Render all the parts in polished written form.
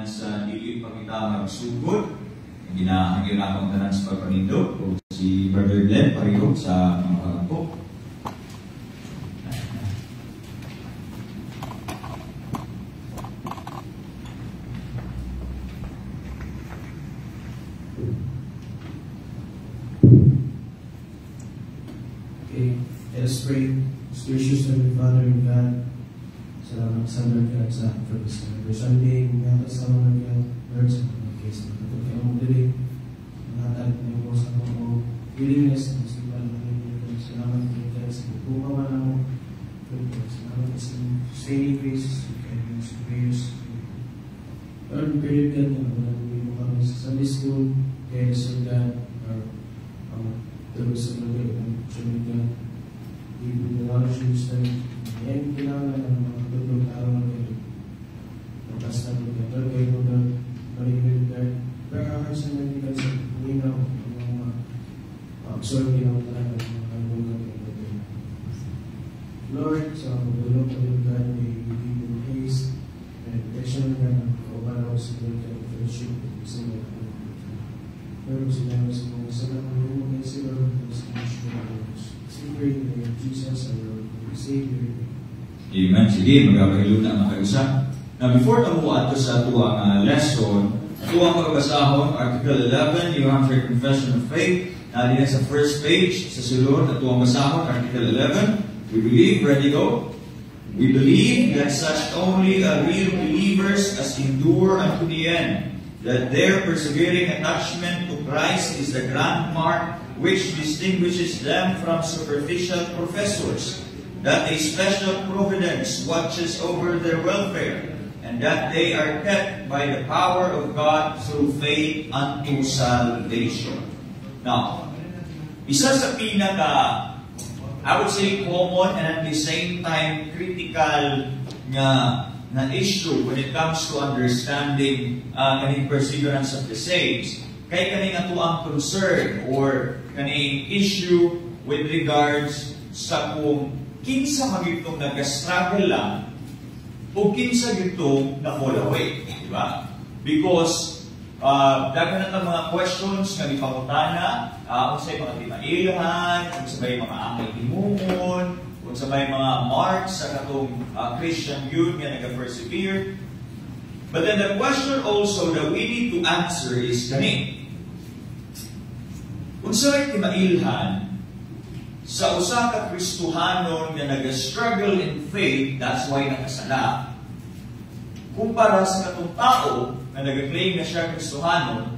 tanan sa dili pa kita magsugod. Ginahangyo na akong tanan sa pagpanindo o si Brother Glenn Parihog sa mga kagampo. Okay, let us pray. Gracious Heavenly Father and God, salamat sa Lord God for this Sunday. Mga kasama ng God, Lord, sa mga case na ito kayo mong dili. Mga niyo po sa mga willingness na sa iba ng salamat kayo God sa bukawa na mo. Salamat sa sustaining grace, sa prayers. Lord, pray God na mga mo kami sa Sunday School, kaya sa God, tulog sa mga God. Even the Lord shoes na yan kailangan ng mga katulog araw na kayo. Matas na ito kayo kayo mo na maligid kayo. Pero kakay sa mga sa linaw ng mga absorb ginaw talaga ng mga kalungan kayo. Lord, sa pagdulong kayo God, may bibigyan ng haste and protection ka ng kaubaraw sa mga kayo fellowship sa mga kayo. Pero sila sa mga salang ng mga sila sa mga sila. Jesus, our Lord and Savior. Amen. Sige, magkakahilo na makag-isa. Now, before tamuan to sa tuwang lesson, tuwang magbasahon, Article 11, New Hampshire Confession of Faith. Din sa first page, sa sulod, at tuwang basahon, Article 11. We believe, ready go. We believe that such only are real believers as endure unto the end, that their persevering attachment to Christ is the grand mark which distinguishes them from superficial professors, that a special providence watches over their welfare, and that they are kept by the power of God through faith unto salvation. Now, isa sa pinaka, I would say, common and at the same time critical na issue when it comes to understanding kaning perseverance of the saints, kay kaning ato ang concern or kaning issue with regards sa kung kinsa magitong nag-struggle lang o kinsa gitong na-fall away. Diba? Because dagan na mga questions nga ipangutana kung sa mga timailhan, kung sa mga angay timungon, kung sa mga marks sa katong Christian youth nga nag-persevere. But then the question also that we need to answer is kani. Kung sa'y timailhan, sa usa ka Kristohanon nga nag-struggle in faith, that's why nakasala. Kumpara sa katong tao na nag-claim na siya Kristohanon,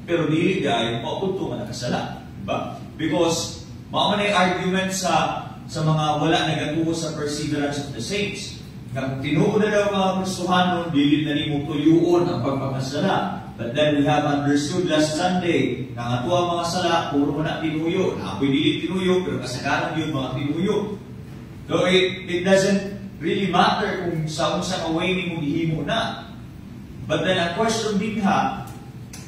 pero dili dahil maupunto nga nakasala. Diba? Because, mauna yung argument sa mga wala nagatuho sa perseverance of the saints. Kung tinuod na daw mga Kristohanon, dili na ni mo tuyuon ang pagpapasala. But then we have understood last Sunday na nga tuwa mga sala, puro na tinuyo. Ako'y dili tinuyo, pero kasagaran yun mga tinuyo. So it doesn't really matter kung sa unsang away ni mo gihimo na. But then ang question din ha,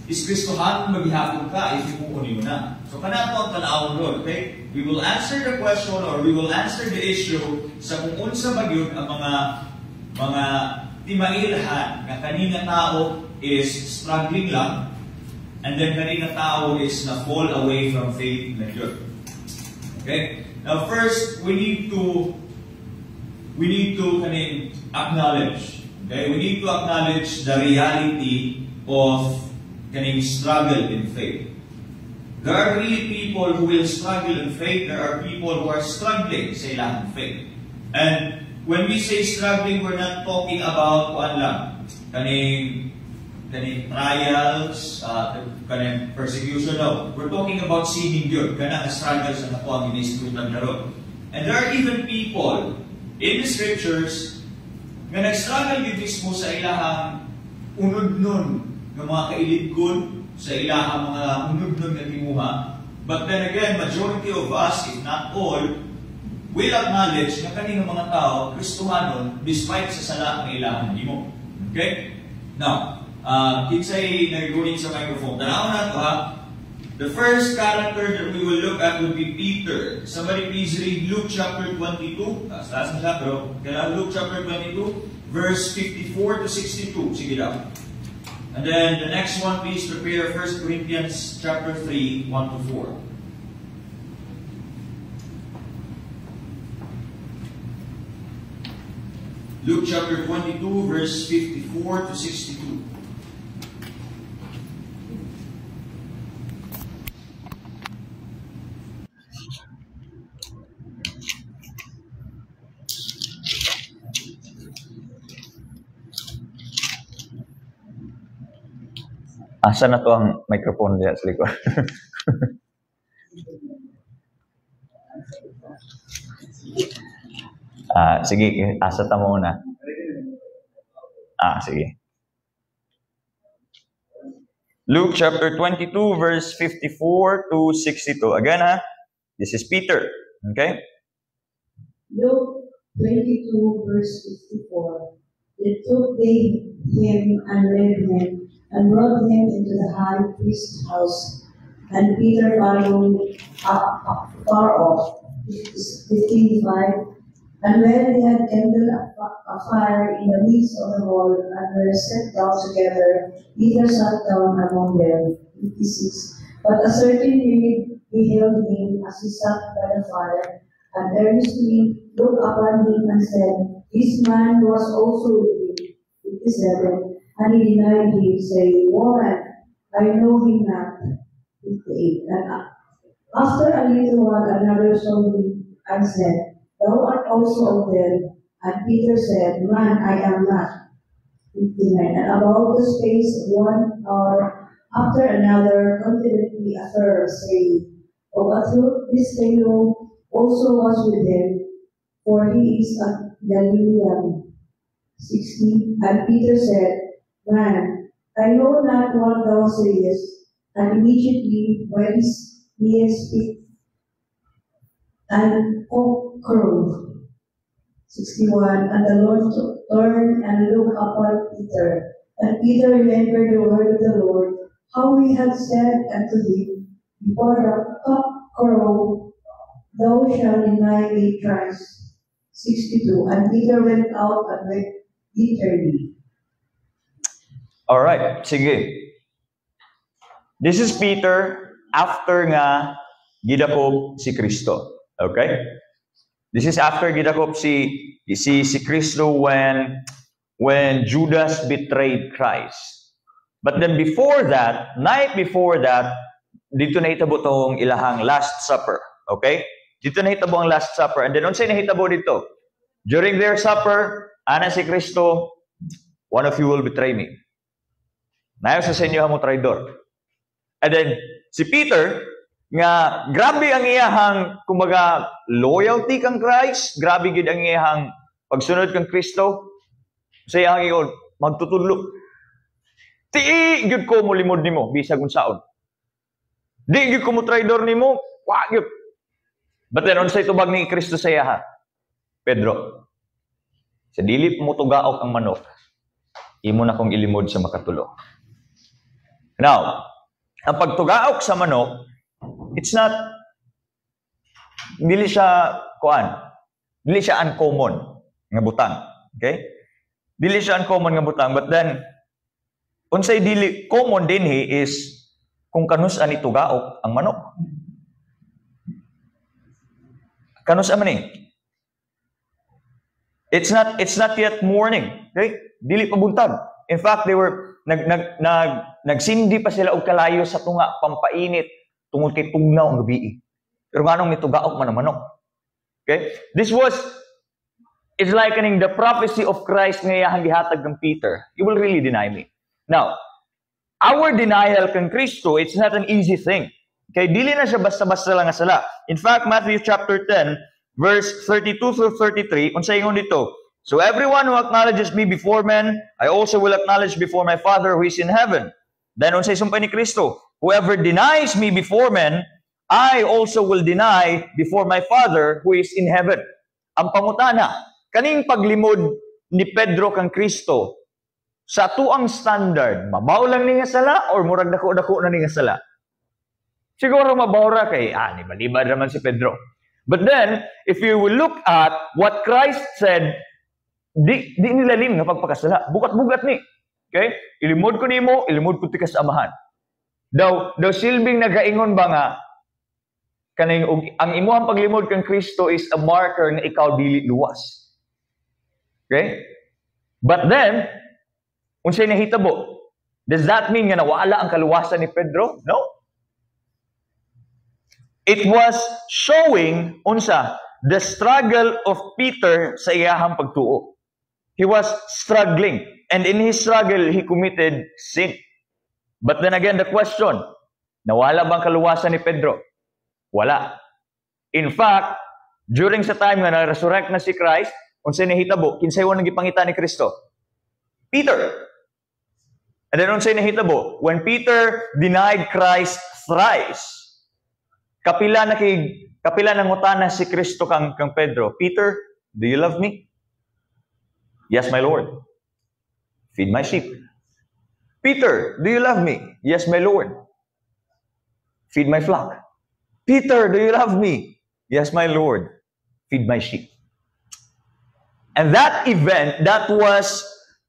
is Kristohanon maghihapon ka if imuuni mo na. So kanato ang tanawon ron, okay? We will answer the question or we will answer the issue sa kung unsa ba yun ang mga timailhan na kanina tao is struggling lang, and then kanina tao is na fall away from faith na yun. Okay? Now first, we need to acknowledge. Okay? We need to acknowledge the reality of kaning struggle in faith. There are really people who will struggle in faith. There are people who are struggling sa ilang faith. And when we say struggling, we're not talking about kuan lang, kaning trials, kaning persecution. No. We're talking about sinning yun. Kanang struggles na nakuha ang inisitutan na ron. And there are even people in the scriptures nga nag-struggle yun mismo sa ilahang unod nun ng mga kailidkod, sa ilahang mga unod nun na timuha. But then again, majority of us, if not all, will acknowledge na kaning mga tao, Kristohanon, despite sa sala ng ilahang himo. Okay? Now, kinsay nag-gunin sa microphone. Tanaw na ito ha. The first character that we will look at will be Peter. Somebody please read Luke chapter 22. Taas na siya, pero kailangan Luke chapter 22. verse 54 to 62. Sige daw. And then the next one, please prepare 1 Corinthians chapter 3, 1 to 4. Luke chapter 22, verse 54 to 62. Asa na to ang microphone diya sa likod? Sige, asa ta muna. Sige. Luke chapter 22, verse 54 to 62. Again, this is Peter. Okay? Luke 22, verse 54. They took him and led him and brought him into the high priest's house, and Peter followed far off, 55. And when they had kindled a fire in the midst of the hall, and were set down together, Peter sat down among them, 56. But a certain maid beheld him as he sat by the fire, and earnestly looked upon him and said, This man was also with him, 57. And he denied him, saying, Woman, I know him not. 58. And after a little while, another saw him and said, Thou art also of them. And Peter said, Man, I am not. 59. And about the space of 1 hour, after another, confidently a third, saying, Of a truth, this fellow also was with them, for he is a Galilean. 60. And Peter said, Man, I know not what thou sayest. And immediately when he spake and crowed. 61. And the Lord turned and looked upon Peter. And Peter remembered the word of the Lord, how he had said unto him, Before the cock crow, thou shalt deny me thrice. 62. And Peter went out and wept bitterly. Alright, sige. This is Peter after nga gidakop si Kristo. Okay? This is after gidakop si Kristo when Judas betrayed Christ. But then before that, night before that, dito nahitabo tong ilahang Last Supper. Okay? Dito nahitabo ang Last Supper. And then unsay nahitabo dito? During their supper, ana si Kristo, one of you will betray me. Nayo sa inyo mo traidor. And then, si Peter, nga grabe ang iyahang, kumbaga, loyalty kang Christ, grabe gid ang iyahang pagsunod kang Kristo, sa iyahang iyon, magtutudlo. Tii, gid ko mo limod nimo, bisag unsaon. Di gid ko mo traidor nimo, wa gid. But then, unsay tubag ni Kristo sa iyaha? Pedro, sa dili mo tugaok ang manok, imo na kong ilimod sa makatulo. Now, ang pagtugaok sa manok, it's not, dili siya uncommon nga butang. Okay? Dili siya uncommon nga butang, but then, unsay dili common din is kung kanus-an itugaok ang manok. Kanus-an man It's not yet morning. Okay? Dili pa buntag. In fact, they were nagsindi pa sila og kalayo sa tunga pampainit tungod kay tugnaw ang gabi. Pero nganong mitugaok man ang manok. Okay? It's likening the prophecy of Christ nga iyang gihatag ng Peter. You will really deny me. Now, our denial kang Kristo, it's not an easy thing. Okay? Dili na siya basta-basta lang nga sala. In fact, Matthew chapter 10, verse 32 through 33, unsay ingon dito? So everyone who acknowledges me before men, I also will acknowledge before my Father who is in heaven. Then unsay sumpay ni Kristo? Whoever denies me before men, I also will deny before my Father who is in heaven. Ang pangutana, kaning paglimod ni Pedro kang Kristo, sa tuang standard, mabaw lang ni nga sala or murag dako-dako na ni nga sala? Siguro mabaw ra kay, libad naman si Pedro. But then, if you will look at what Christ said di nilalim nga pagpakasala. Bukat-bugat ni. Okay? Ilimod ko nimo, ilimod ko ti ka sa amahan. Daw silbing nagaingon ba nga kaning ang imuhang paglimod kang Kristo is a marker nga ikaw dili luwas. Okay? But then, unsay nahitabo? Does that mean nga nawala ang kaluwasan ni Pedro? No. It was showing unsa the struggle of Peter sa iyahang pagtuo. He was struggling, and in his struggle he committed sin. But then again, the question, nawala bang kaluwasan ni Pedro? Wala. In fact, during sa time nga na-resurrect na si Christ, unsay nahitabo, kinsay wa nagipangita ni Kristo? Peter. And then unsay nahitabo, when Peter denied Christ thrice, kapila nangutana si Kristo kang Pedro, Peter, do you love me? Yes, my Lord. Feed my sheep. Peter, do you love me? Yes, my Lord. Feed my flock. Peter, do you love me? Yes, my Lord. Feed my sheep. And that event, that was,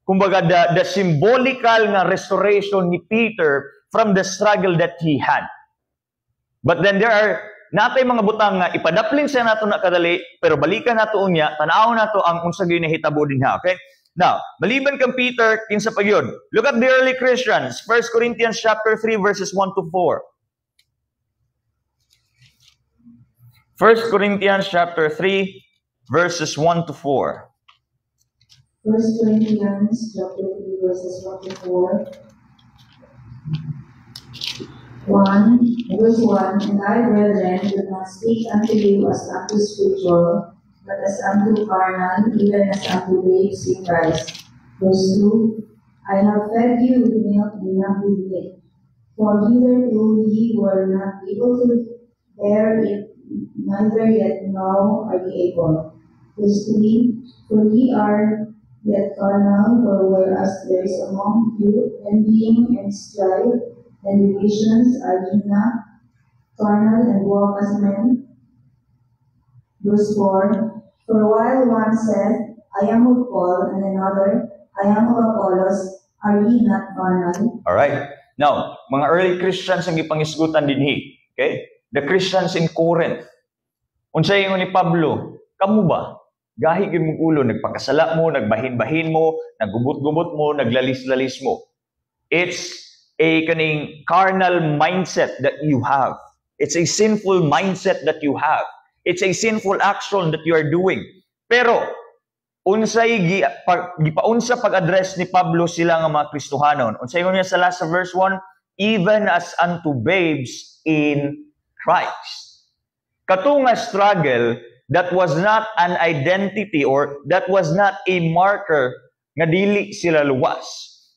kumbaga, the symbolical nga restoration ni Peter from the struggle that he had. But then there are natay mga butang nga ipadapling sa nato na kadali, pero balikan nato unya, tanaw nato ang unsa gyud nahitabo dinha, okay? Now, maliban kang Peter, kinsa pa gyud? Look at the early Christians, 1 Corinthians chapter 3 verses 1 to 4. 1 Corinthians chapter 3 verses 1 to 4. 1 Corinthians chapter 3 verses 1 to 4. 1, verse 1, And I, brethren, do not speak unto you as unto spiritual, but as unto carnal, even as unto babes in Christ. Verse 2, I have fed you with milk and not with meat, for hitherto ye were not able to bear it, neither yet now are ye able. Verse 3, For ye are yet carnal, for whereas there is among you envying and strife, and divisions, are ye not carnal and walk as men? Verse 4, For while one said, I am of Paul, and another, I am of Apollos, are ye not carnal? Alright. Now, mga early Christians ang ipangisgutan dinhi. Okay? The Christians in Corinth. Unsay ingon ni Pablo, kamu ba? Gahi gyud mong ulo, nagpakasala mo, nagbahin-bahin mo, naggubot-gubot mo, naglalis-lalis mo. It's a kaning carnal mindset that you have. It's a sinful mindset that you have. It's a sinful action that you are doing. Pero, unsay gipaunsa pag-address ni Pablo sila nga mga Kristohanon. Unsay ingon niya sa last verse 1, even as unto babes in Christ. Katunga struggle that was not an identity or that was not a marker nga dili sila luwas.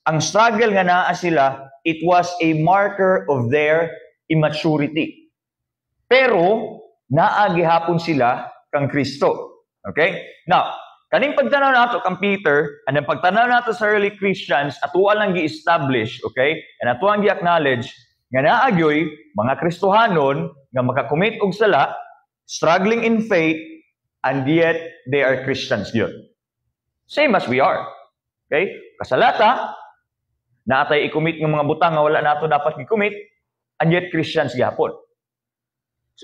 Ang struggle nga naa sila, it was a marker of their immaturity. Pero, naa gihapon sila kang Kristo. Okay? Now, kaning pagtanaw nato kang Peter, and then pagtanaw nato sa early Christians, atuwa lang gi-establish, okay? And atuwa lang gi-acknowledge, nga naagyoy, mga Kristohanon, nga makakommit og sala, struggling in faith, and yet they are Christians yun. Same as we are. Okay? Kasalata, naatay i-commit ng mga butang nga wala nato dapat i-commit, and yet Christians gihapon.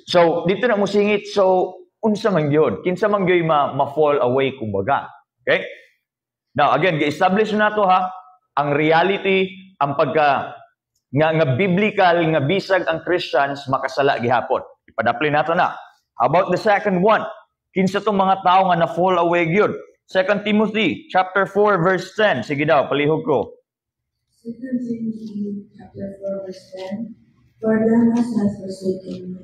So, dito na musingit, so, unsa man gyud? Kinsa man gyud ma-fall away kumbaga. Okay? Now, again, gi-establish nato ha, ang reality, ang pagka nga biblical, nga bisag ang Christians, makasala gihapon. Ipadapli nato na. How about the second one? Kinsa tong mga tao nga na-fall away gyud? 2 Timothy chapter 4 verse 10. Sige daw, palihog ko. 2 Timothy chapter 4 verse 10, For Demas has forsaken me,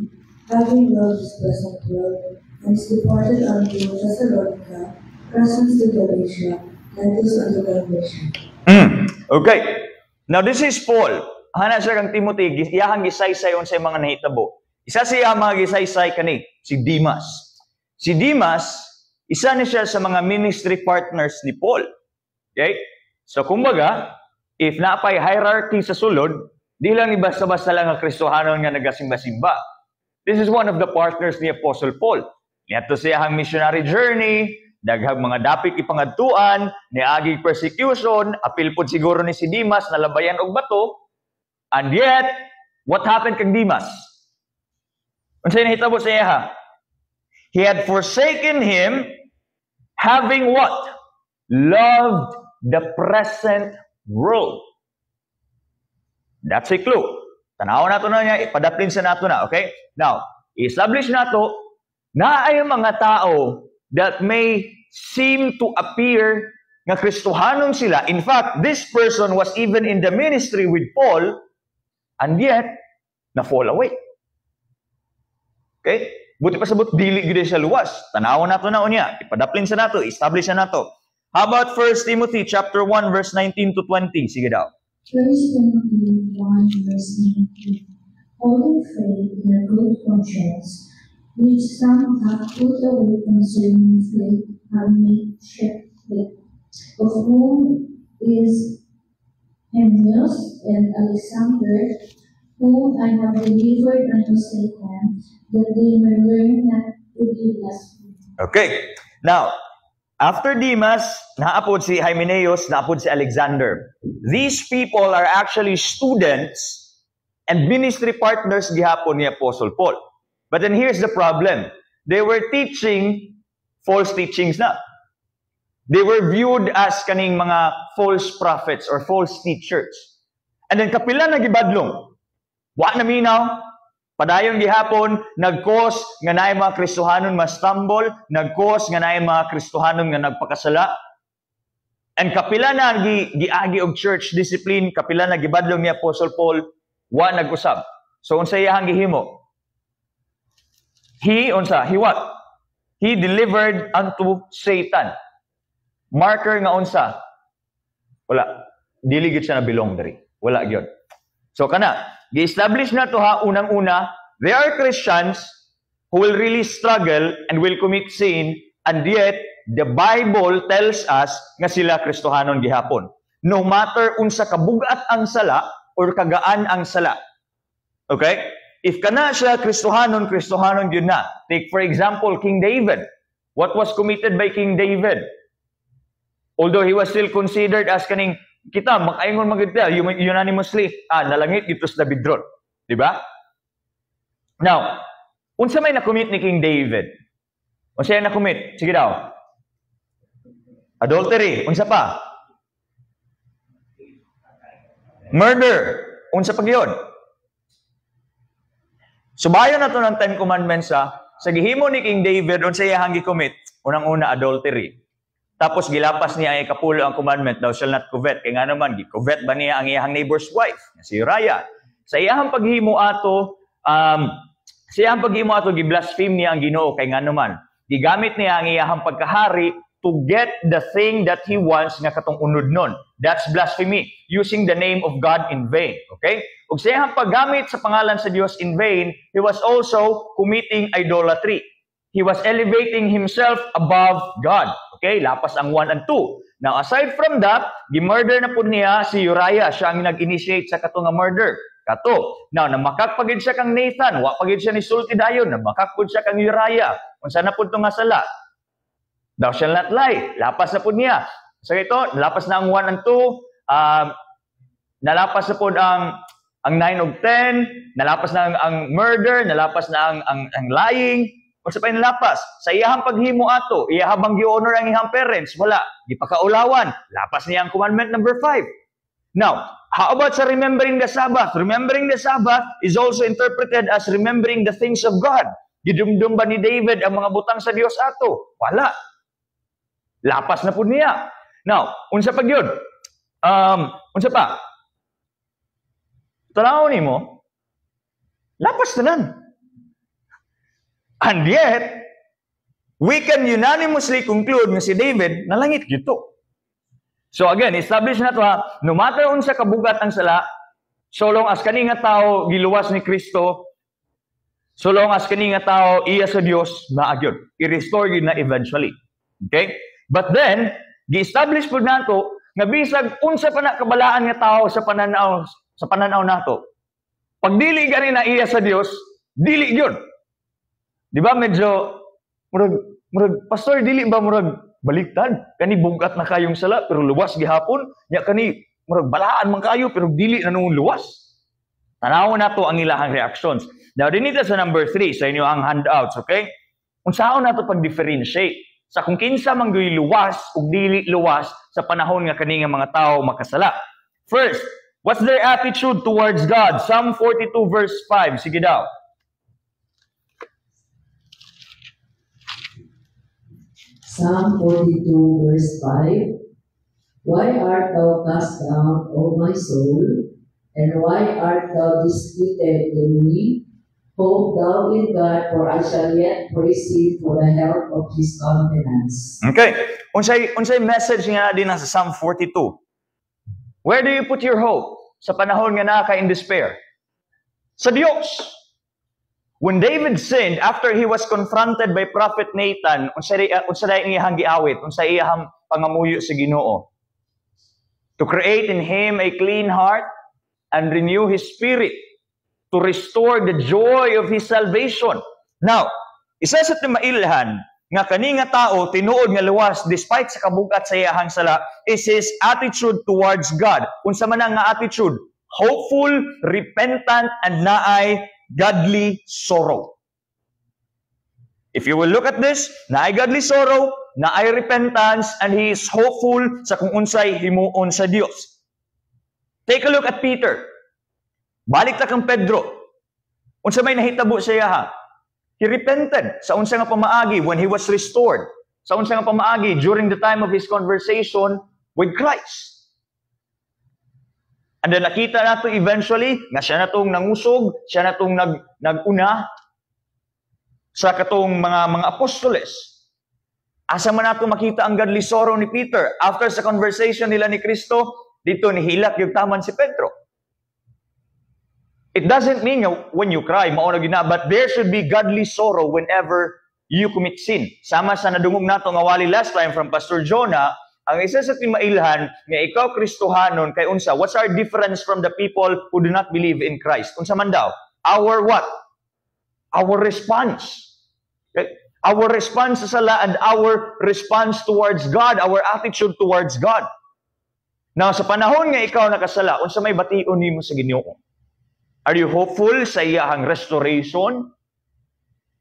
having loved his present world, and is departed unto Thessalonica, present to Galatia, Titus unto Galatia. Okay. Now this is Paul. Hana siya kang Timothy, iyahang gisaysay unsay mga nahitabo. Isa siya mga gisaysay kani, si Demas. Si Demas, isa ni siya sa mga ministry partners ni Paul. Okay? So kumbaga, if napay hierarchy sa sulod, di lang ni basta-basta lang ang Kristohanon nga nagasimba-simba. This is one of the partners ni Apostle Paul. Niadto siya ang missionary journey, daghang mga dapit ipangadtuan, niaging persecution, apil pod siguro ni si Dimas na labayan og bato. And yet, what happened kang Dimas? Unsay nahitabo sa iya? He had forsaken him, having what? Loved the present world. That's a clue. Tanaw nato na niya, ipadaplin sa nato na, okay? Now, i-establish nato na ay mga tao that may seem to appear nga Kristohanon sila. In fact, this person was even in the ministry with Paul, and yet, na-fall away. Okay? Buti pa sabot, dili gid siya luwas. Tanaw nato na unya, ipadaplin sa nato, establish na nato. How about 1 Timothy chapter 1 verse 19 to 20? Sige daw. 1 Timothy 1 verse 19. Holding faith in a good conscience, which some have put away concerning faith, have made shipwreck, of whom is Hymenaeus and Alexander, whom I have delivered unto Satan, that they may learn not to be blasphemed. Okay. Now, after Demas, naapod si Hymenaeus, naapod si Alexander. These people are actually students and ministry partners gihapon ni Apostle Paul. But then here's the problem. They were teaching false teachings na. They were viewed as kaning mga false prophets or false teachers. And then kapila na gibadlong. Wa na minaw. Padayon gihapon, nag-cause nga naay mga Kristohanon ma-stumble, nag-cause nga naay mga Kristohanon nga nagpakasala. And kapila na giagi og church discipline, kapila na gibadlong ni Apostle Paul, wa nag-usab. So unsa iyang gihimo? He what? He delivered unto Satan. Marker nga unsa? Wala. Dili gid siya na belong diri. Wala gyud. So kana, gi-establish na to ha, unang-una, there are Christians who will really struggle and will commit sin, and yet, the Bible tells us nga sila Kristohanon gihapon. No matter unsa kabugat ang sala or kagaan ang sala. Okay? If kana siya Kristohanon, Kristohanon yun na. Take for example, King David. What was committed by King David? Although he was still considered as kaning kita, makaingon maganda, unanimously, nalangit ito sa David Road. Diba? Now, unsa may nakumit ni King David? Unsa may nakumit? Sige daw. Adultery. Unsa pa? Murder. Unsa pa gyud? Subayon na to ng 10 Commandments sa gihimo ni King David, unsa iyang gikumit? Unang-una, adultery. Tapos gilapas niya ay kapulo ang commandment, thou shall not covet. Kaya nga naman, gi-covet ba niya ang iyang neighbor's wife? Si Uriah. Sa iyang paghimo ato, gi-blaspheme niya ang Ginoo. Kaya nga naman, gigamit niya ang iyang pagkahari to get the thing that he wants nga katong unod nun. That's blasphemy, using the name of God in vain. Okay? Ug sa iyang paggamit sa pangalan sa Dios in vain, he was also committing idolatry. He was elevating himself above God. Okay, lapas ang 1 and 2. Now, aside from that, gi-murder na po niya si Uriah. Siya ang nag-initiate sa katong nga murder. Kato. Now, namakakpagid siya kang Nathan. Wa pagid siya ni sulti dayon. Namakakpod siya kang Uriah. Unsa na po itong nga sala? Thou shall not lie. Lapas na po niya. So ito, nalapas na ang 1 and 2. Nalapas na po ang 9 og 10. Nalapas na ang murder. Nalapas na ang lying. Kung sa pa nalapas, sa iyahang paghimo ato, iyahabang gi-honor ang iyang parents, wala, gipakaulawan, lapas niya ang commandment number 5. Now, how about sa remembering the Sabbath? Remembering the Sabbath is also interpreted as remembering the things of God. Gidumdum ba ni David ang mga butang sa Dios ato? Wala. Lapas na po niya. Now, unsa pa gyud? Unsa pa? Tanaw nimo, lapas tanan. And yet, we can unanimously conclude nga si David nalangit gito. So again, establish na to ha, no matter unsa kabugat ang sala, so long as kani nga tao giluwas ni Kristo, so long as kani nga tao iya sa Dios, maagyod, i-restore yun na eventually. Okay? But then, gi-establish po nato nga bisag unsa pa na kabalaan nga tao sa pananaw nato. Pag dili gani na iya sa Dios, dili gyud. Di ba medyo, murag, pastor, dili ba murag baliktad. Kani bugat na kayong sala, pero luwas gihapon. Nya kani, murag balaan man kayo, pero dili na nung luwas. Tanawon na to ang ilahang reactions. Now, dinito sa number 3, sa inyo ang handouts, okay? Unsaon na to pag-differentiate sa kung kinsa man gyud luwas ug dili luwas sa panahon nga kani nga mga tawo makasala. First, what's their attitude towards God? Psalm 42 verse 5. Sige daw. Psalm 42 verse 5. Why art thou cast down, O my soul? And why art thou disputed in me? Hope thou in God, for I shall yet praise Him for the help of His countenance. Okay. Unsay message nga din sa Psalm 42? Where do you put your hope? Sa panahon nga naka in despair? Sa Dios. When David sinned, after he was confronted by Prophet Nathan, unsay iyang giawit, unsay iyang pangamuyo sa Ginoo? To create in him a clean heart and renew his spirit, to restore the joy of his salvation. Now, isa sa timailhan nga kani nga tao tinuod nga luwas despite sa kabugat sa iyahang sala is his attitude towards God. Unsa man nga attitude? Hopeful, repentant, and naay godly sorrow. If you will look at this, naay godly sorrow, naay repentance, and he is hopeful sa kung unsay himuon sa Dios. Take a look at Peter. Balik ta kang Pedro. Unsa may nahitabo sa iya ha? He repented sa unsa nga pamaagi when he was restored. Sa unsa nga pamaagi during the time of his conversation with Christ. And then nakita nato eventually nga siya natong nangusog, siya natong naguna sa katong mga apostoles. Asa man nato makita ang godly sorrow ni Peter after sa conversation nila ni Kristo, dito nihilak yung taman si Pedro. It doesn't mean when you cry, mauna gina, but there should be godly sorrow whenever you commit sin. Sama sa nadungog nato nga wali last time from Pastor Jonah, ang isa sa timailhan nga ikaw Kristohanon kay unsa, what's our difference from the people who do not believe in Christ? Unsa man daw? Our what? Our response. Okay? Our response sa sala and our response towards God, our attitude towards God. Now, sa panahon nga ikaw nakasala, unsa may bation nimo sa Ginoo? Are you hopeful sa iyahang restoration?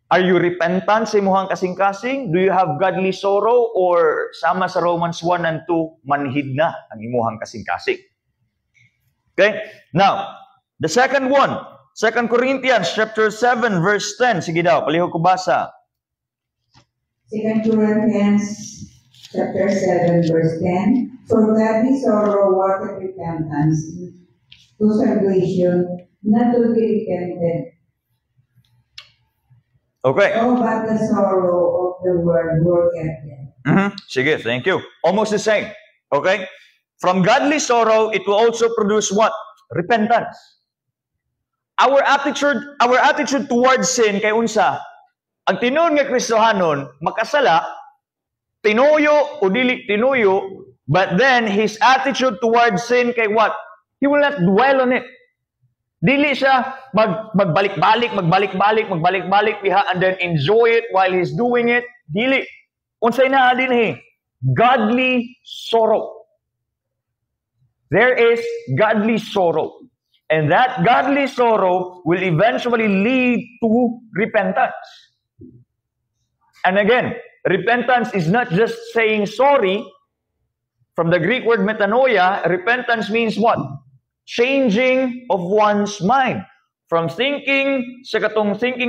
Are you repentant sa imuhang kasing-kasing? Do you have godly sorrow? Or sama sa Romans 1 and 2, manhid na ang imuhang kasing-kasing? Okay? Now, the second one, 2 Corinthians chapter 7 verse 10. Sige daw, palihog ko basa. 2 Corinthians chapter 7 verse 10. For godly sorrow worketh repentance to salvation, not to be repented. Okay. Oh, but the sorrow of the world worketh death. Sige, thank you. Almost the same. Okay? From godly sorrow, it will also produce what? Repentance. Our attitude towards sin kay unsa? Ang tinuod nga Kristohanon, makasala, tinuyo o dili tinuyo, but then his attitude towards sin kay what? He will not dwell on it. Dili siya magbalik-balik diha and then enjoy it while he's doing it. Dili. Unsay na din godly sorrow. There is godly sorrow. And that godly sorrow will eventually lead to repentance. And again, repentance is not just saying sorry. From the Greek word metanoia, repentance means what? Changing of one's mind. From thinking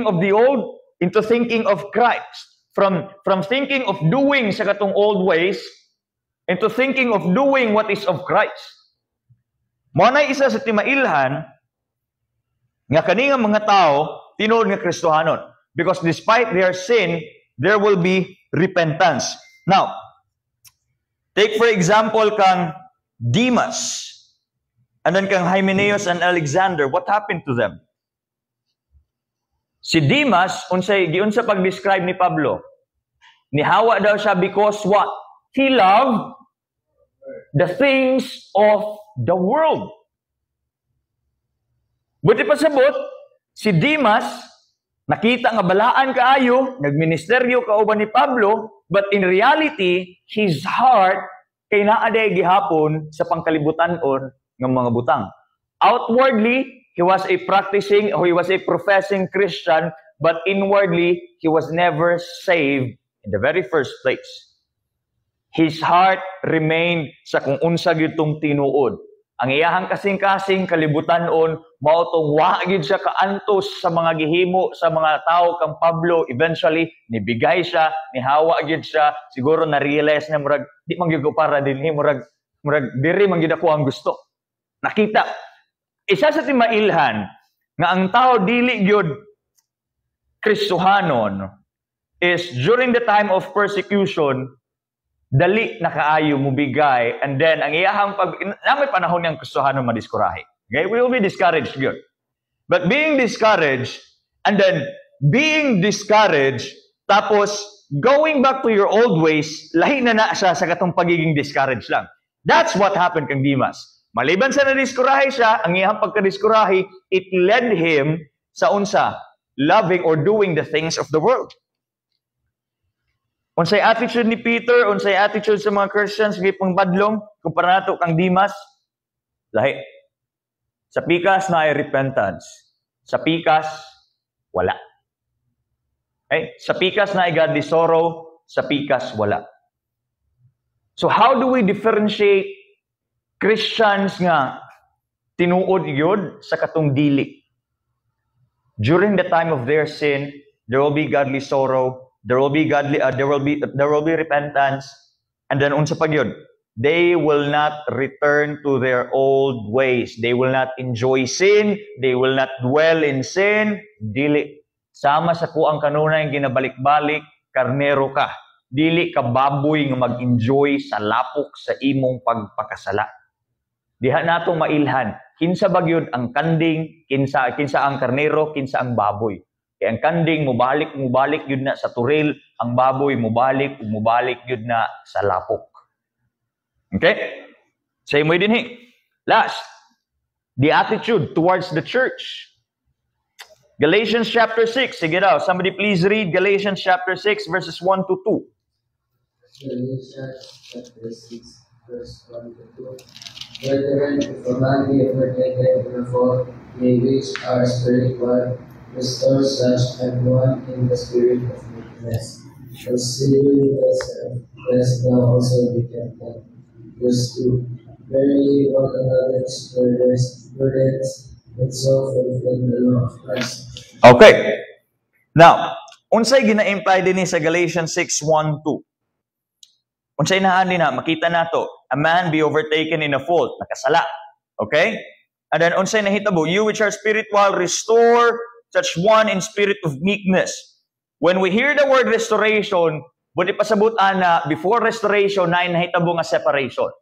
of the old into thinking of Christ. From thinking of doing sa katong old ways into thinking of doing what is of Christ. Mao na isa sa timailhan nga kani nga mga tao tinuod nga Kristohanon. Because despite their sin, there will be repentance. Now, take for example kang Demas. And then kang Hymenaeus and Alexander, what happened to them? Si Demas, giunsa pag-describe ni Pablo, nihawa daw siya because what? He loved the things of the world. Buti pa sabot, si Demas, nakita nga balaan kaayo, nagministeryo kauban ni Pablo, But in reality, his heart kay naaday gihapon sa pangkalibutan-on ng mga butang. Outwardly, he was a professing Christian, but inwardly, he was never saved in the very first place. His heart remained sa kung unsa gyud tong tinuod. Ang iyahang kasing-kasing kalibutan-on mao tong wa gyud siya kaantos sa mga gihimo sa mga tao kang Pablo. Eventually nibigay siya, nihawa gyud siya, siguro na-realize na murag di man gyud ko para dinhi, murag diri man gyud ako ang gusto. Nakita isa sa timailhan nga ang tao dili gyud Kristohanon is during the time of persecution, dali na kaayo mo bigay, and then ang iyahang namay panahon niyang Kristohanon madiskurahe. Okay? We will be discouraged good. But being discouraged, and then being discouraged, tapos going back to your old ways, lahi na siya sa katong pagiging discouraged lang. That's what happened kang Dimas. Maliban sa nadiskurahe siya, ang iyahang pagkadiskurahe, it led him sa unsa, loving or doing the things of the world. Unsay attitude ni Peter, unsay attitude sa mga Christians, sige pang badlong, kumpara nato kang Dimas, lahi. Sa pikas na ay repentance. Sa pikas, wala. Okay? Sa pikas na ay godly sorrow, sa pikas, wala. So how do we differentiate Christians nga tinuod yun sa katong dili? During the time of their sin, there will be godly sorrow, there will be repentance, and then unsa pa gyud? They will not return to their old ways. They will not enjoy sin, they will not dwell in sin. Dili sama sa kuang kanunay ginabalik-balik, karnero ka. Dili ka baboy nga mag-enjoy sa lapok sa imong pagpakasala. Diha natong mailhan, kinsa ba gyud ang kanding, kinsa ang karnero, kinsa ang baboy. Kaya ang kanding mubalik gyud na sa turil, ang baboy mubalik gyud na sa lapok. Okay? Same way din Last, the attitude towards the church. Galatians chapter 6. Sige daw, somebody please read Galatians chapter 6 verses 1 to 2. Galatians chapter 6 verse 1 to 2. Brethren, if a man be overtaken in a fault, may which are spiritual, restore such an one in the spirit of meekness. Considering thyself, lest thou also be tempted. Verse 2. Verily one another's burdens, and so fulfill the law of Christ. Okay. Now, unsay gina-imply din sa Galatians 6:1-2. Unsay naani na makita nato, a man be overtaken in a fault, nakasala. Okay? And then unsay nahitabo, you which are spiritual, restore such one in spirit of meekness. When we hear the word restoration, buti pasabutan na before restoration na nahitabo nga separation.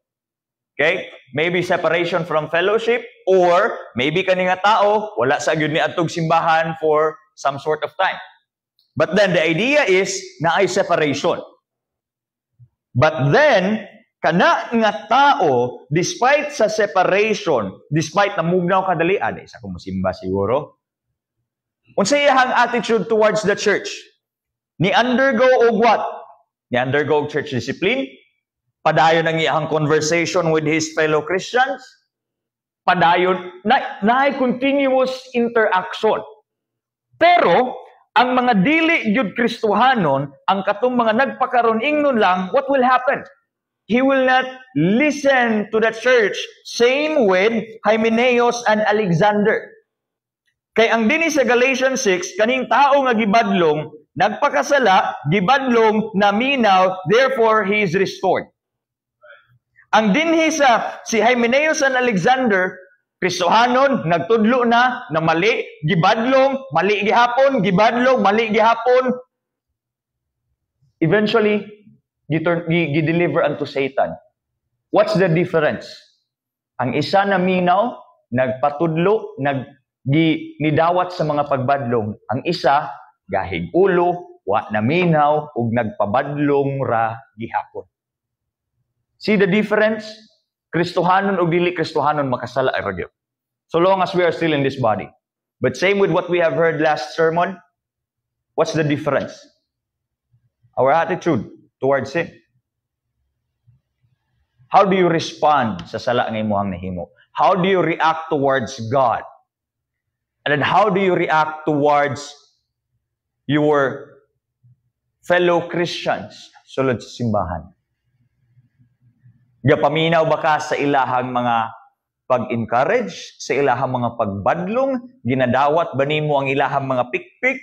Okay? Maybe separation from fellowship, or maybe kani nga tao wala sa gyud ni adtog simbahan for some sort of time. But then the idea is na ay separation. But then kana nga tao, despite sa separation, despite namugnaw kadali, isa ko musimba siguro. Unsay iyang attitude towards the church? Ni undergo og what? Ni undergo church discipline? Padayon ang iyang conversation with his fellow Christians? Padayon na continuous interaction. Pero ang mga dili jud Kristohanon, ang katong mga nagpakaron ingnon lang, what will happen? He will not listen to the church. Same with Hymenaeus and Alexander. Kay ang dinhi sa Galatians 6, kaning tao nga gibadlong, nagpakasala, gibadlong, naminaw, therefore he is restored. Ang dinhi sa si Hymenaeus and Alexander, Kristohanon, nagtudlo na mali, gibadlong, mali gihapon, gibadlong, mali gihapon. Eventually, gi-deliver unto Satan. What's the difference? Ang isa na minaw, nagpatudlo, nidawat sa mga pagbadlong. Ang isa, gahig ulo, wa na minaw, ug nagpabadlong ra gihapon. See the difference? Kristohanon o dili Kristohanon makasala ay ragyo. So long as we are still in this body. But same with what we have heard last sermon, what's the difference? Our attitude. towards sin? How do you respond sa sala nga imong nahimo? How do you react towards God? And then how do you react towards your fellow Christians sulod sa simbahan? Gapaminaw ba ka sa ilahang mga pag-encourage, sa ilahang mga pagbadlong? Ginadawat ba nimo ang ilahang mga pikpik?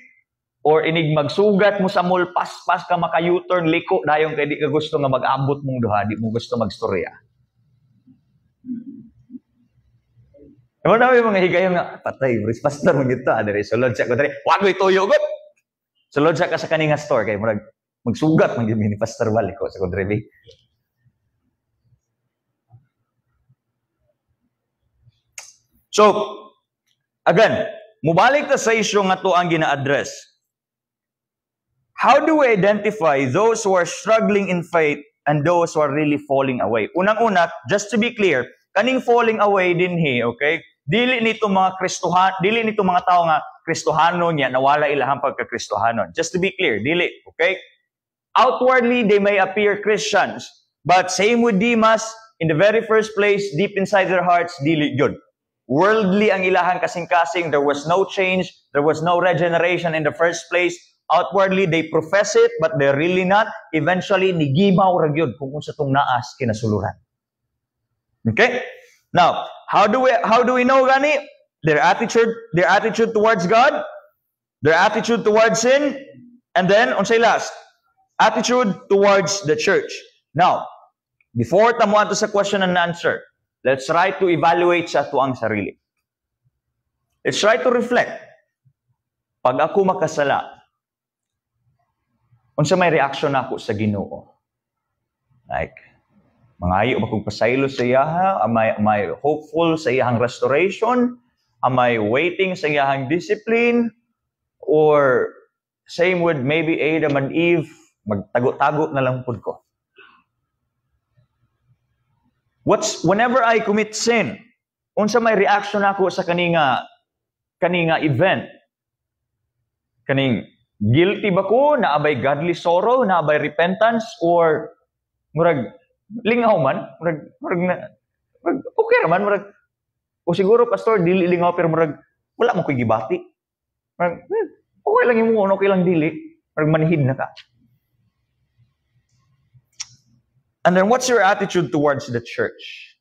Or inig magsugat mo sa mall, pas-pas ka maka-U-turn, liko, dayong kaya di ka gusto nga mag-abot mong duha, di mo gusto magstorya. Naman namin mga higayon nga, patay, pastor mo gito, adere, sulod siya ko, wag mo ituyo, God! Sulod siya ka sa kaninga store, kaya magsugat, mag-gimi ni Pastor Val, ko sa Kondrevi. So, again, mubalik ta sa isyu nga to ang gina-address. How do we identify those who are struggling in faith and those who are really falling away? Unang-una, just to be clear, kaning falling away din okay? Dili nito mga tao nga Kristohano niya, nawala ilahang pagka-Kristohano. Just to be clear, dili, okay? Outwardly, they may appear Christians, but same with Demas, in the very first place, deep inside their hearts, dili yun. Worldly ang ilahang kasing-kasing, there was no change, there was no regeneration in the first place. Outwardly, they profess it, but they're really not. Eventually, nigimaw ra gyud kung sa tong naas kinasuluran. Okay? Now, how do we know gani? Their attitude towards God, their attitude towards sin, and then unsay last? Attitude towards the church. Now, before tamo ato sa question and answer, let's try to evaluate sa tuang sarili. Let's try to reflect. Pag ako makasala, unsa may reaction ako sa Ginoo? Like, mangayo ba kong pasaylo sa iyaha? Am I hopeful sa iyahang restoration? Am I waiting sa iyahang discipline? Or same with maybe Adam and Eve, magtago-tago na lang pud ko. Whenever I commit sin, unsa may reaction ako sa kaninga event? Kaning guilty ba ko? Naabay godly sorrow? Naabay repentance? Or murag lingaw man? Murag okay raman? O siguro, pastor, dili lingaw pero murag wala mo ko'y gibati. Murag, okay lang yung okay lang dili. Murag manhid na ka. And then what's your attitude towards the church?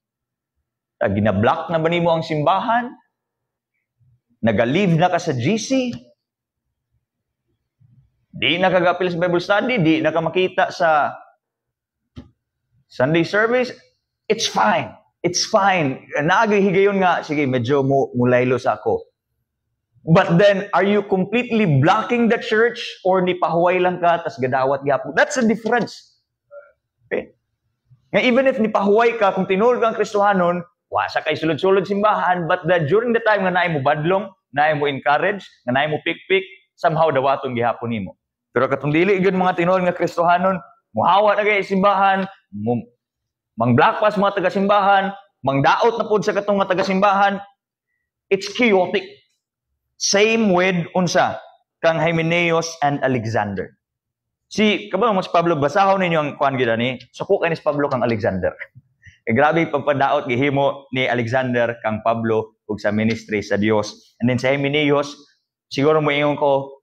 Ginablock na ba nimo ang simbahan? Nag-leave na ka sa GC? Di na kagapil sa Bible study, di na ka makita sa Sunday service, it's fine. It's fine. Naagahigayon nga, sige, medyo mulaylo sa ako. But then, are you completely blocking the church or nipahuway lang ka, tas gadawat gyapon? That's the difference. Okay? Nga even if nipahuway ka, kung tinulog ang Kristohanon, wasa kay sulod-sulod simbahan, but during the time nga naay mo badlong, naay mo encourage, nga naay mo pikpik, somehow dawaton gihapon nimo. Pero katong dili gyud mga tinuod nga Kristohanon, muhawa na kay simbahan, mang-blackpass mga taga-simbahan, mangdaot na pud sa katong mga taga-simbahan. It's chaotic. Same with unsa kang Hymenaeus and Alexander. Si kabang mas Pablo, basahon ninyo ang kuan gyud ani. Suko kay ni Pablo kang Alexander. Grabe pagpadaot gihimo ni Alexander kang Pablo ug sa ministry sa Dios. And then si Hymenaeus, siguro moingon ko,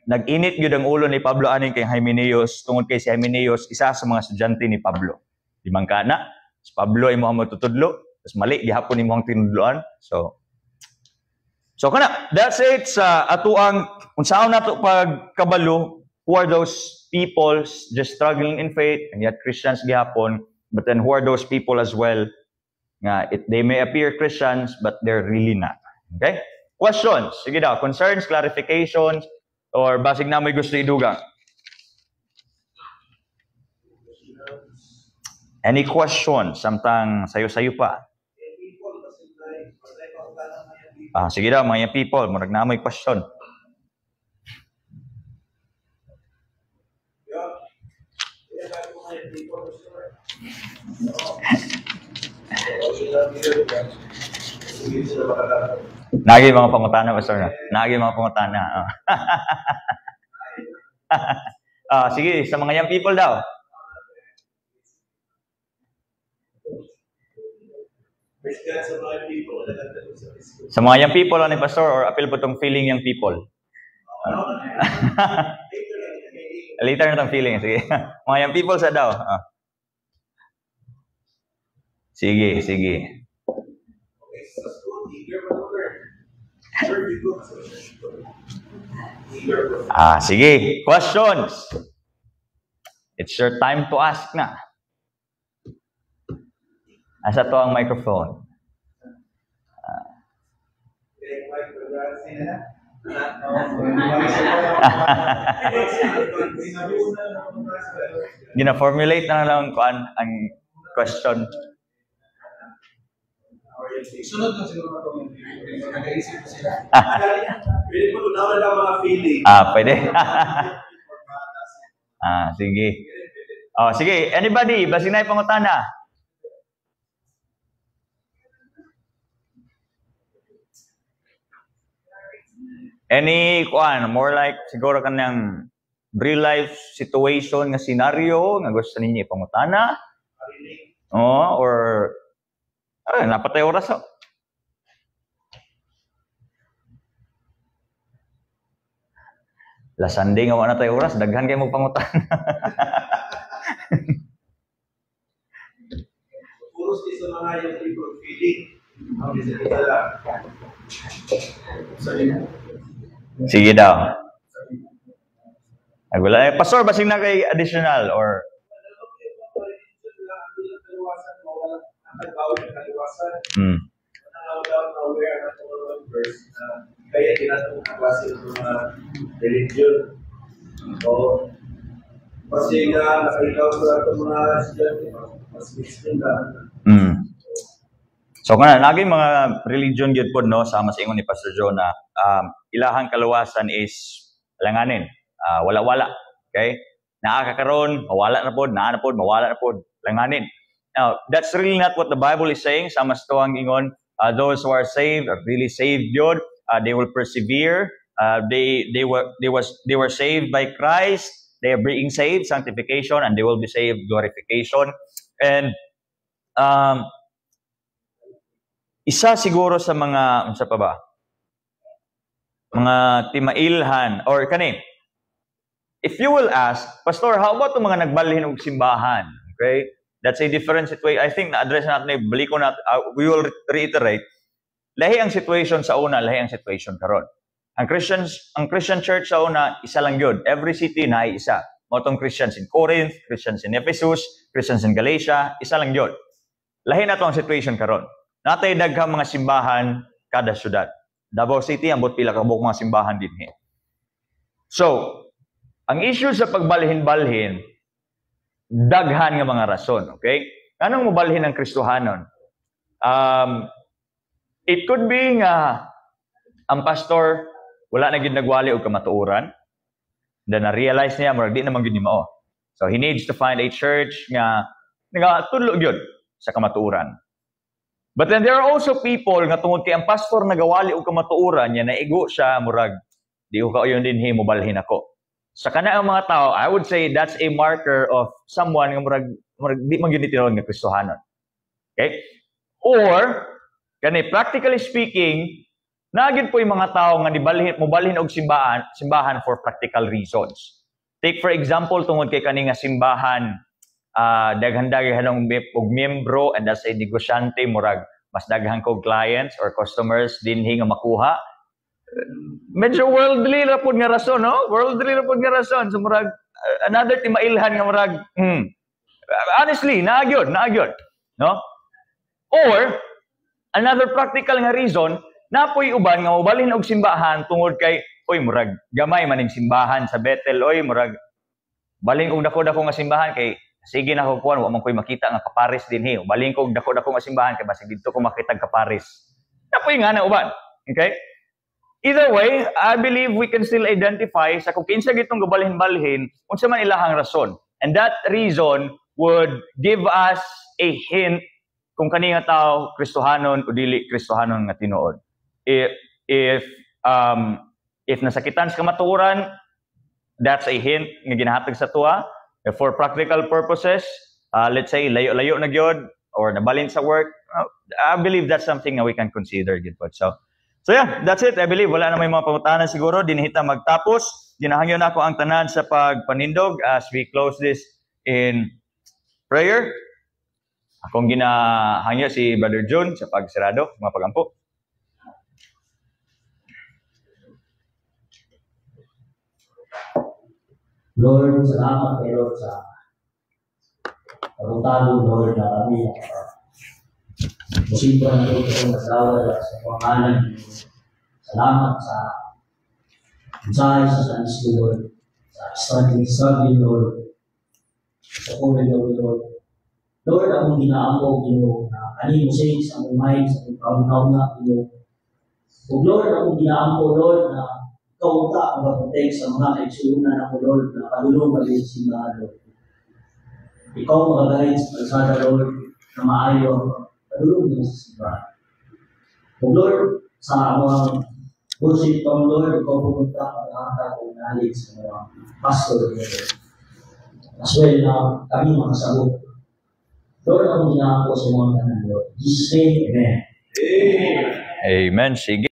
nag-init gyud ang ulo ni Pablo aning kay Hymenaeus tungod kay si Hymenaeus isa sa mga estudyante ni Pablo. Di man kana, si Pablo ay mo matutudlo, tas mali gihapon ni mo ang tinudloan. So kana, that's it sa atuang unsaon nato pagkabalo. Who are those people just struggling in faith and yet Christians gihapon, but then who are those people as well nga they may appear Christians but they're really not. Okay? Questions? Sige daw, concerns, clarifications, or basig na may gusto idugang? Any questions? Samtang sayo-sayo pa. Sige daw, mga people, murag na may question. Nagi mga pangutana, Pastor. Nagi mga pangutana. Sige, sa mga young people daw. Sa mga young people, ano yung pastor? Or appeal po itong feeling young people? Later na itong feeling. Sige. Mga young people sa daw. Sige, sige. Sige. Questions? It's your time to ask na. Asa to ang microphone? Gina-formulate na lang ang question. Sunod na siguro ako. Nag-iisip ko sila. Pwede mo tunawan lang mga feeling. Pwede. Sige. Sige. Anybody? Basing na yung pangutana. Any, more like, siguro kanyang real life situation nga scenario nga gusto ninyo ipangutana? Or, napatay oras o. Last Sunday nga wala na tayo oras, daghan kayo magpangutana. Puros sa mga yung people feeling. Ang isa kita lang. Sige daw. Wala. Pastor, basing na kay additional or... Kaya tinatong klase ng mga religion. So, kasi nga nakailaw sa itong mga estudyante, mas mixing na. So kana naging mga religion gyud pod no sama sa ingon ni Pastor Joe na ilahang kaluwasan is langanin. Wala-wala. Okay? Naakakaron, mawala na pod, naa na pod, mawala na pod, langanin. Now, that's really not what the Bible is saying. Sama sa tuwang ingon, those who are saved are really saved yun. They will persevere. They were saved by Christ. They are being saved, sanctification, and they will be saved, glorification. And isa siguro sa mga, sa pa ba? Mga timailhan, or kani, if you will ask, Pastor, how about yung mga nagbalhin og simbahan? Okay? That's a different situation. I think na-address natin, balik ko na, we will reiterate, lahi ang situation sa una, lahi ang situation karon. Ang Christian church sa una, isa lang yun. Every city na ay isa. Motong Christians in Corinth, Christians in Ephesus, Christians in Galatia, isa lang yun. Lahi na to ang situation karon. Natay daghang mga simbahan kada syudad. Davao City, ambot pila ka buok mga simbahan din. So, ang issue sa pagbalhin-balhin, daghan nga mga rason, okay? Anong mabalhin ng Kristohanon? It could be nga ang pastor wala na gid nagwali og kamatuoran. Then na-realize niya murag di naman gyud ni mao. So he needs to find a church nga nagatudlo gyud sa kamatuoran. But then there are also people nga tungod kay ang pastor nagawali og kamatuoran niya naigo siya murag di ko kaayon dinhi mobalhin ako. Sa kana ang mga tao, I would say that's a marker of someone nga murag di man gyud tinuod nga Kristohanon. Okay? Or kani practically speaking, nagid po yung mga tao nga mobalhin og simbahan for practical reasons. Take for example tungod kay kani nga simbahan daghan-daghan og miyembro and as a negosyante murag mas daghan kog clients or customers dinhi nga makuha. Medyo worldly ra pud nga rason, no? Worldly ra pud nga rason. So murag another timailhan nga murag honestly, naagyod, no? Or another practical nga reason, napoy uban nga mobalhin og simbahan tungod kay oy murag gamay maning simbahan sa Bethel, oy murag baling og dako-dako nga simbahan kay sige na ko kuan wa man koy makita nga kapares dinhi. Baling ko og dako-dako nga simbahan kay basig didto ko makita kapares. Napoy nga na uban. Okay? Either way, I believe we can still identify sa kung kinsa gitong gabalhin-balhin unsa man ilahang rason. And that reason would give us a hint kung kani nga tao Kristohanon o dili Kristohanon nga tinuod. If nasakitan sa kamatuoran, that's a hint nga ginahatag sa tuwa. For practical purposes, let's say layo-layo na gyud or nabalin sa work, I believe that's something that we can consider good. So yeah, that's it. I believe wala na may mga pangutanan siguro. Dinihita magtapos. Ginahangyo na ako ang tanan sa pagpanindog as we close this in prayer. Akong ginahangyo si Brother June sa pagsirado, mga pagampo. Lord, salamat kayo sa pagutalo, Lord, na kami musimba na ito sa masawa sa pangalan niyo. Salamat sa mensahe sa Sunday School, Lord, sa study, Lord, sa COVID, Lord. Lord, akong ginaamog niyo na kanino sa among mind, sa among kauna-una niyo. O Lord, akong ginaamog, Lord, na ikaw ta ang mag-protect sa mga kaigsunan ako, Lord, na kalulong kayo sa simbahan, Lord. Ikaw mag-guide sa kalsada, Lord, na maayo ang kalulong niyo sa simbahan. O Lord, sa amang worship kong, Lord, ikaw pumunta pag-ahata kong nalig sa mga pastor, Lord. As well na kami makasabot. Lord, akong ginako sa mga tanan, Lord. Jesus' name, Amen. Amen. Sige.